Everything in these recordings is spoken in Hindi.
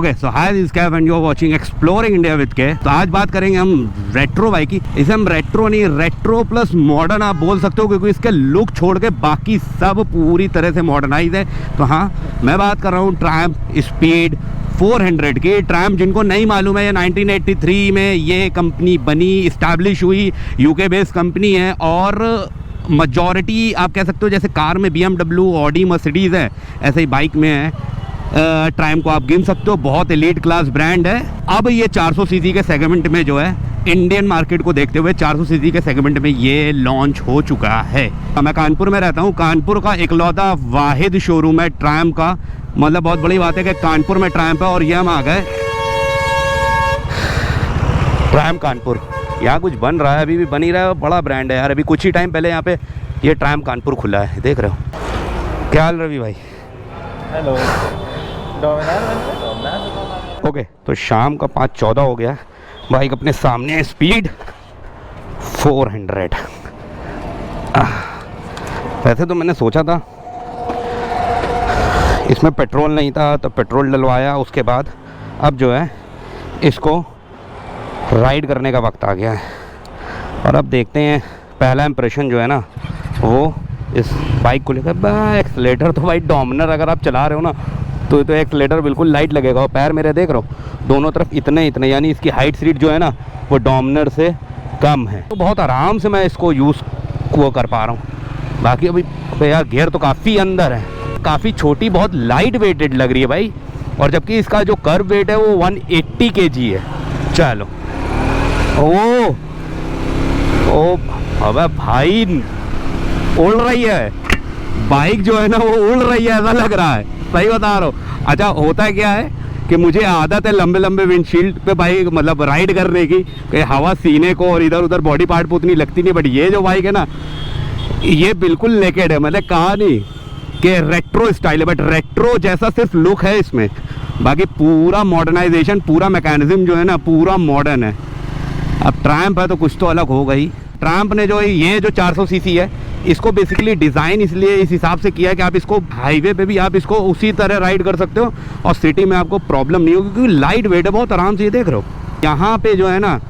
Okay, so hi this Kaif and you are watching exploring India with K. तो आज बात करेंगे हम रेट्रो बाइक की। इसे हम रेट्रो नहीं, रेट्रो प्लस मॉडर्न आप बोल सकते हो, क्योंकि इसके लुक छोड़ के बाकी सब पूरी तरह से मॉडर्नाइज है। तो हाँ, मैं बात कर रहा हूँ ट्रायम्फ स्पीड 400 की। ट्रायम्फ जिनको नहीं मालूम है, ये 1983 में ये कंपनी बनी, इस्टेब्लिश हुई, यूके बेस्ड कंपनी है। और मजॉरिटी आप कह सकते हो जैसे कार में BMW, ऑडी, मर्सिडीज़ है, ऐसे ही बाइक में है। ट्रायम्फ को आप गिन सकते हो, बहुत एलीट क्लास ब्रांड है। अब ये 400 सीसी के सेगमेंट में जो है, इंडियन मार्केट को देखते हुए 400 सीसी के सेगमेंट में ये लॉन्च हो चुका है। मैं कानपुर में रहता हूँ, कानपुर का इकलौता वाहिद शोरूम है ट्रायम्फ का। मतलब बहुत बड़ी बात है कि कानपुर में ट्रायम्फ है और ये हम आ गए ट्रायम्फ कानपुर। यहाँ कुछ बन रहा है, अभी भी बन ही रहा है, बड़ा ब्रांड है यार। अभी कुछ ही टाइम पहले यहाँ पे ये ट्रायम्फ कानपुर खुला है, देख रहे हो। क्या हाल रवि भाई? हेलो। ओके, तो शाम का 5:14 हो गया। बाइक अपने सामने है, स्पीड 400। वैसे तो मैंने सोचा था इसमें पेट्रोल नहीं था, तो पेट्रोल डलवाया। उसके बाद अब जो है इसको राइड करने का वक्त आ गया है। और अब देखते हैं पहला इंप्रेशन जो है ना वो इस बाइक को लेकर। एक्सलेटर तो भाई डोमिनर अगर आप चला रहे हो ना तो एक्सलेटर बिल्कुल लाइट लगेगा। और पैर मेरे देख रहे हो दोनों तरफ इतने, यानी इसकी हाइट सीट जो है ना वो डोमिनर से कम है, तो बहुत आराम से मैं इसको यूज़ वो कर पा रहा हूँ। बाकी अभी यार गियर तो काफ़ी अंदर है, काफ़ी छोटी, बहुत लाइट वेटेड लग रही है भाई। और जबकि इसका जो कर्व वेट है वो 180 kg है। चलो ओ अबे भाई उड़ रही है बाइक जो है ना, वो उड़ रही है ऐसा लग रहा है, सही बता रहा हूँ। अच्छा, होता है क्या है कि मुझे आदत है लंबे लंबे विंडशील्ड पे बाइक मतलब राइड करने की, कि हवा सीने को और इधर उधर बॉडी पार्ट पे उतनी लगती नहीं। बट ये जो बाइक है ना, ये बिल्कुल नेकेड है। मतलब कहा नहीं कि रेट्रो स्टाइल है, बट रेट्रो जैसा सिर्फ लुक है इसमें, बाकी पूरा मॉडर्नाइजेशन, पूरा मैकेनिज्म जो है ना पूरा मॉडर्न है। अब ट्रायम्फ है तो कुछ तो अलग होगा ही। ट्रायम्फ ने जो ये जो 400 सीसी है, इसको बेसिकली डिज़ाइन इसलिए इस हिसाब से किया है कि आप इसको हाईवे पे भी आप इसको उसी तरह राइड कर सकते हो और सिटी में आपको प्रॉब्लम नहीं होगी, क्योंकि लाइट वेट है, बहुत आराम से। ये देख रहे हो यहाँ पे जो है ना,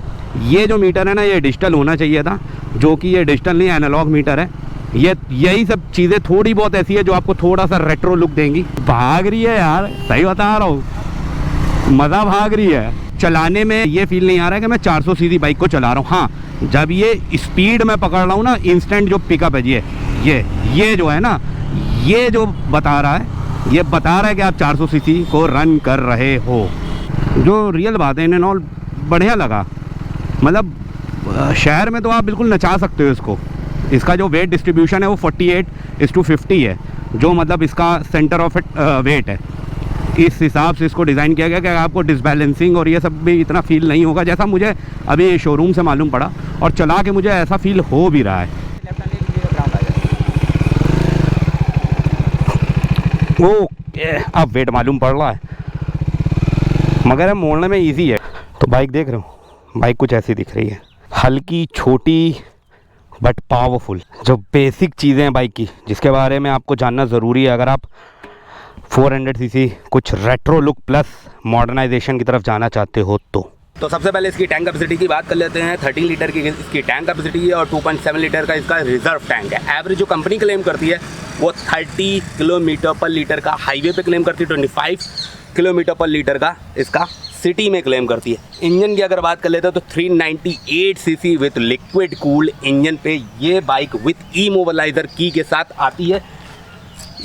ये जो मीटर है ना ये डिजिटल होना चाहिए था, जो कि ये डिजिटल नहीं, एनालॉग मीटर है। यही सब चीज़ें थोड़ी बहुत ऐसी है जो आपको थोड़ा सा रेट्रो लुक देंगी। भाग रही है यार, सही बता रहा हूँ, मज़ा भाग रही है। चलाने में ये फील नहीं आ रहा है कि मैं 400 सीसी बाइक को चला रहा हूँ। हाँ, जब ये स्पीड में पकड़ रहा हूँ ना, इंस्टेंट जो पिकअप है ये जो है ना, ये जो बता रहा है, ये बता रहा है कि आप 400 सीसी को रन कर रहे हो। जो रियल बात है, इन्हें ऑल बढ़िया लगा। मतलब शहर में तो आप बिल्कुल नचा सकते हो इसको। इसका जो वेट डिस्ट्रीब्यूशन है वो 48:50 है, जो मतलब इसका सेंटर ऑफ वेट है। इस हिसाब से इसको डिज़ाइन किया गया कि आपको डिसबैलेंसिंग और ये सब भी इतना फील नहीं होगा, जैसा मुझे अभी शोरूम से मालूम पड़ा और चला के मुझे ऐसा फील हो भी रहा है। ओके, अब वेट मालूम पड़ रहा है, मगर मोड़ने में इजी है। तो बाइक देख रहे हो, बाइक कुछ ऐसी दिख रही है, हल्की, छोटी बट पावरफुल। जो बेसिक चीज़ें हैं बाइक की, जिसके बारे में आपको जानना ज़रूरी है अगर आप 400 सीसी कुछ रेट्रो लुक प्लस मॉडर्नाइजेशन की तरफ जाना चाहते हो। तो सबसे पहले इसकी टैंक कैपेसिटी की बात कर लेते हैं। 13 लीटर की इसकी टैंक कैपेसिटी है और 2.7 लीटर का इसका रिजर्व टैंक है। एवरेज जो कंपनी क्लेम करती है वो 30 किलोमीटर पर लीटर का हाईवे पे क्लेम करती है, 25 किलोमीटर पर लीटर का इसका सिटी में क्लेम करती है। इंजन की अगर बात कर लेते हैं तो 398 CC with liquid cooled engine पे ये बाइक विथ ई मोबिलाइजर की के साथ आती है।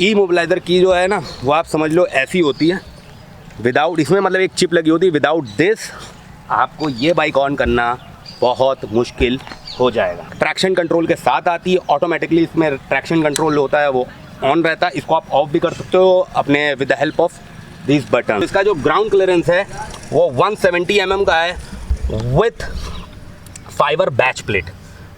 ई मोबिलाइजर की जो है ना वो आप समझ लो ऐसी होती है, विदाउट, इसमें मतलब एक चिप लगी होती है। विदाउट दिस आपको ये बाइक ऑन करना बहुत मुश्किल हो जाएगा। ट्रैक्शन कंट्रोल के साथ आती है, ऑटोमेटिकली इसमें ट्रैक्शन कंट्रोल होता है वो ऑन रहता है। इसको आप ऑफ भी कर सकते हो अपने with the help of this button. इसका जो ग्राउंड क्लियरेंस है वो 170 mm का है विथ फाइबर बैच प्लेट।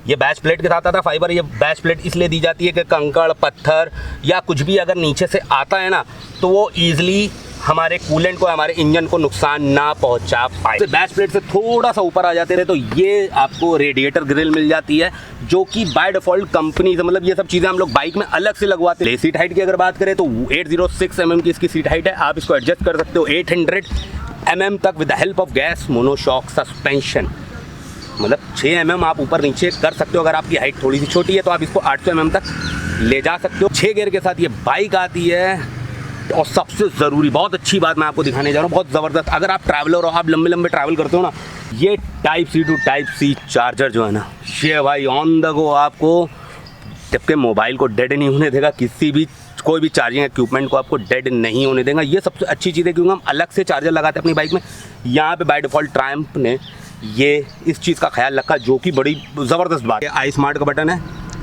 ये बैच प्लेट के साथ आता है फाइबर। ये बैच प्लेट इसलिए दी जाती है कि कंकड़, पत्थर या कुछ भी अगर नीचे से आता है ना तो वो ईजिली हमारे कूलेंट को, हमारे इंजन को नुकसान ना पहुंचा पाए। बैच प्लेट से थोड़ा सा ऊपर आ जाते रहे तो ये आपको रेडिएटर ग्रिल मिल जाती है, जो कि बाय डिफॉल्ट कंपनी से, मतलब ये सब चीज़ें हम लोग बाइक में अलग से लगवाते हैं। सीट हाइट की अगर बात करें तो 806 mm की इसकी सीट हाइट है। आप इसको एडजस्ट कर सकते हो 800 mm तक with the help of gas monoshock suspension. मतलब 6 mm आप ऊपर नीचे कर सकते हो। अगर आपकी हाइट थोड़ी सी छोटी है तो आप इसको 800 mm तक ले जा सकते हो। 6 गियर के साथ ये बाइक आती है। और सबसे ज़रूरी बहुत अच्छी बात मैं आपको दिखाने जा रहा हूँ, बहुत ज़बरदस्त। अगर आप ट्रैवलर हो, आप लंबे लंबे ट्रैवल करते हो ना, ये type C to type C charger जो है ना, ये भाई ऑन द गो आपको जबकि मोबाइल को डेड नहीं होने देगा, किसी भी कोई भी चार्जिंग इक्विपमेंट को आपको डेड नहीं होने देगा। ये सबसे अच्छी चीज़ है क्योंकि हम अलग से चार्जर लगाते हैं अपनी बाइक में। यहाँ पे बाय डिफ़ॉल्ट ट्रायम्फ ने ये इस चीज़ का ख्याल रखा, जो कि बड़ी ज़बरदस्त बात है। आई स्मार्ट का बटन है,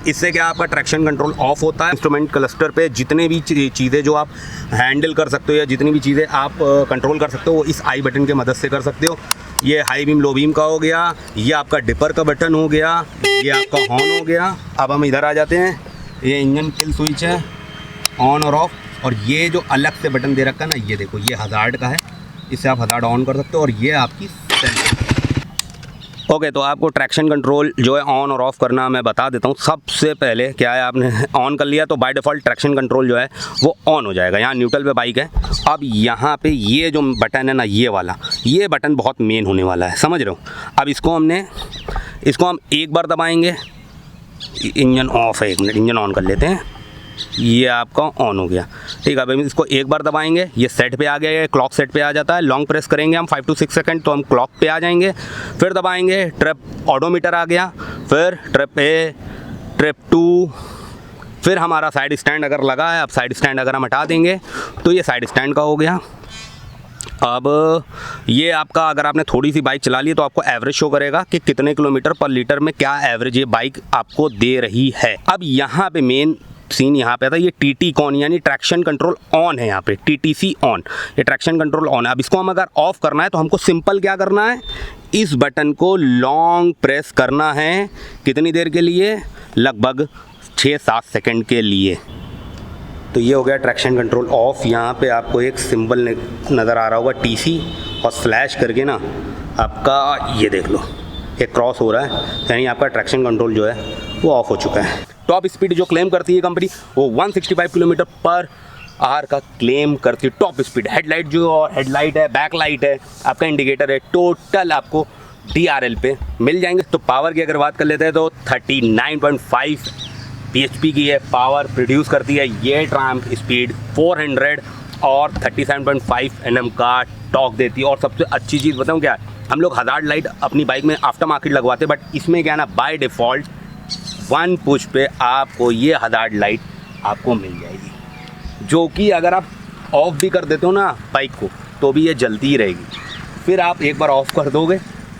इससे क्या आपका ट्रैक्शन कंट्रोल ऑफ होता है। इंस्ट्रूमेंट क्लस्टर पे जितने भी चीज़ें जो आप हैंडल कर सकते हो या जितनी भी चीज़ें आप कंट्रोल कर सकते हो वो इस आई बटन की मदद से कर सकते हो। ये हाई बीम लो बीम का हो गया, ये आपका डिपर का बटन हो गया, ये आपका हॉर्न हो गया। अब हम इधर आ जाते हैं, ये इंजन किल स्विच है, ऑन और ऑफ। और ये जो अलग से बटन दे रखा है ना, ये देखो, ये हज़ार्ड का है, इससे आप हज़ार्ड ऑन कर सकते हो। और ये आपकी सेंसर। ओके, तो आपको ट्रैक्शन कंट्रोल जो है ऑन और ऑफ़ करना मैं बता देता हूँ। सबसे पहले क्या है, आपने ऑन कर लिया तो बाय डिफ़ॉल्ट ट्रैक्शन कंट्रोल जो है वो ऑन हो जाएगा। यहाँ न्यूट्रल पे बाइक है। अब यहाँ पे ये जो बटन है ना, ये वाला, ये बटन बहुत मेन होने वाला है, समझ रहे हो। अब इसको हम एक बार दबाएंगे, इंजन ऑफ है, 1 मिनट इंजन ऑन कर लेते हैं। ये आपका ऑन हो गया, ठीक है। अब इसको एक बार दबाएंगे, ये सेट पे आ गया, ये क्लॉक सेट पे आ जाता है। लॉन्ग प्रेस करेंगे हम 5 to 6 सेकंड तो हम क्लॉक पे आ जाएंगे। फिर दबाएंगे, ट्रिप ऑडोमीटर आ गया, फिर ट्रिप ए, ट्रिप 2, फिर हमारा साइड स्टैंड अगर लगा है, अब साइड स्टैंड अगर हम हटा देंगे तो ये साइड स्टैंड का हो गया। अब ये आपका, अगर आपने थोड़ी सी बाइक चला ली है तो आपको एवरेज शो करेगा कि कितने किलोमीटर पर लीटर में क्या एवरेज ये बाइक आपको दे रही है। अब यहाँ पे मेन सीन यहाँ पे आता है, ये टीटी कॉन यानी ट्रैक्शन कंट्रोल ऑन है। यहाँ पे टीटीसी ऑन, ये ट्रैक्शन कंट्रोल ऑन है। अब इसको हम अगर ऑफ करना है तो हमको सिंपल क्या करना है, इस बटन को लॉन्ग प्रेस करना है। कितनी देर के लिए? लगभग 6-7 सेकंड के लिए। तो ये हो गया ट्रैक्शन कंट्रोल ऑफ। यहाँ पे आपको एक सिंबल नज़र आ रहा होगा टीसी, और स्लैश करके ना आपका ये देख लो, एक क्रॉस हो रहा है, यानी आपका ट्रैक्शन कंट्रोल जो है वो ऑफ हो चुका है। टॉप स्पीड जो क्लेम करती है कंपनी वो 165 किलोमीटर पर आवर का क्लेम करती है टॉप स्पीड। हेडलाइट जो, और हेडलाइट है, बैक लाइट है, आपका इंडिकेटर है, टोटल आपको DRL पे मिल जाएंगे। तो पावर की अगर बात कर लेते हैं तो 39.5 bhp की है पावर प्रोड्यूस करती है ये ट्रायम्फ। स्पीड 400 और 37.5 Nm का टॉर्क देती है। और सबसे अच्छी चीज़ बताऊँ क्या, हम लोग हज़ार्ड लाइट अपनी बाइक में आफ्टर मार्केट लगवाते हैं, बट इसमें क्या है ना, बाय डिफ़ॉल्ट 1 पुश पे आपको ये हज़ार्ड लाइट आपको मिल जाएगी, जो कि अगर आप ऑफ भी कर देते हो ना बाइक को तो भी ये जलती ही रहेगी। फिर आप एक बार ऑफ कर दोगे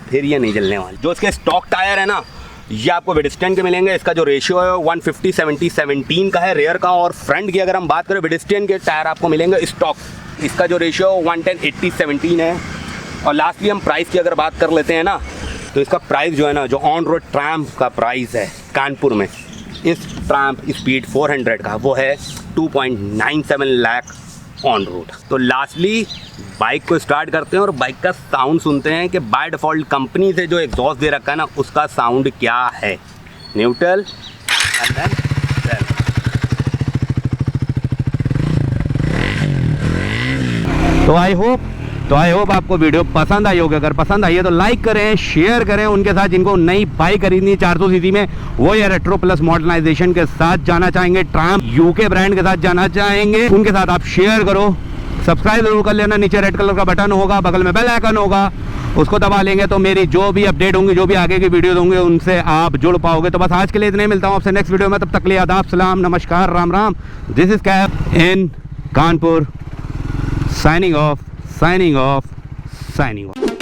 फिर ये नहीं जलने वाली। जो इसके स्टॉक टायर है ना, ये आपको विडस्टेन के मिलेंगे। इसका जो रेशियो है 150-70-17 का है रेयर का। और फ्रंट की अगर हम बात करें, विडस्टेन के टायर आपको मिलेंगे स्टॉक, इसका जो रेशियो 110-80-17 है। और लास्टली हम प्राइस की अगर बात कर लेते हैं ना, तो इसका प्राइस जो है ना, जो ऑन रोड ट्रायम्फ का प्राइस है कानपुर में, इस ट्रायम्फ स्पीड 400 का, वो है 2.97 लाख ऑन रोड। तो लास्टली बाइक को स्टार्ट करते हैं और बाइक का साउंड सुनते हैं कि बाय डिफ़ॉल्ट कंपनी से जो एग्जॉस्ट दे रखा है ना, उसका साउंड क्या है। न्यूट्रल एंड देन तो आई होप आपको वीडियो पसंद आई होगी। अगर पसंद आई है तो लाइक करें, शेयर करें उनके साथ जिनको नई बाइक खरीदनी है 400 सीसी में, वो ये रेट्रो प्लस मॉडर्नाइजेशन के साथ जाना चाहेंगे, ट्रायम्फ यूके ब्रांड के साथ जाना चाहेंगे, उनके साथ आप शेयर करो। सब्सक्राइब जरूर कर लेना, नीचे रेड कलर का बटन होगा, बगल में बेल आइकन होगा, उसको दबा लेंगे तो मेरी जो भी अपडेट होंगी, जो भी आगे की वीडियोस होंगे, उनसे आप जुड़ पाओगे। तो बस आज के लिए इतने, मिलता हूँ आपसे नेक्स्ट वीडियो में। तब तक के लिए आदाब, सलाम, नमस्कार, Ram Ram. This is Kaif in Kanpur, signing off.